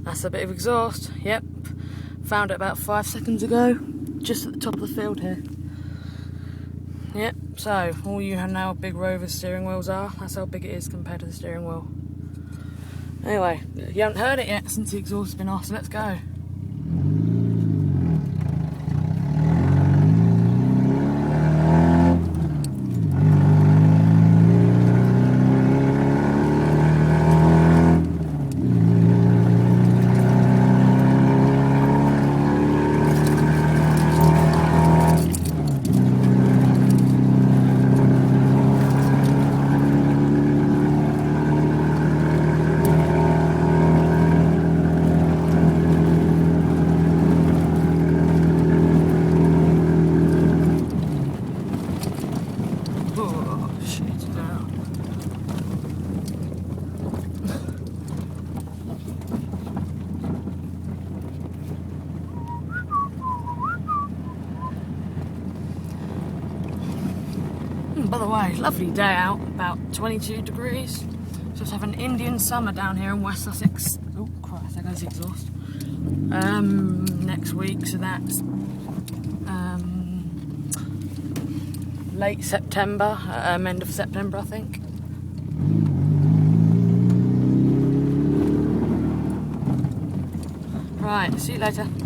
That's a bit of exhaust. Yep, found it about 5 seconds ago, just at the top of the field here. Yep, so all you know how big Rover steering wheels are, that's how big it is compared to the steering wheel. Anyway, you haven't heard it yet since the exhaust has been off, so let's go. By the way, lovely day out, about 22 degrees. Just have an Indian summer down here in West Sussex. Oh Christ, there goes the exhaust. Next week, so that's late September, end of September I think. Right, see you later.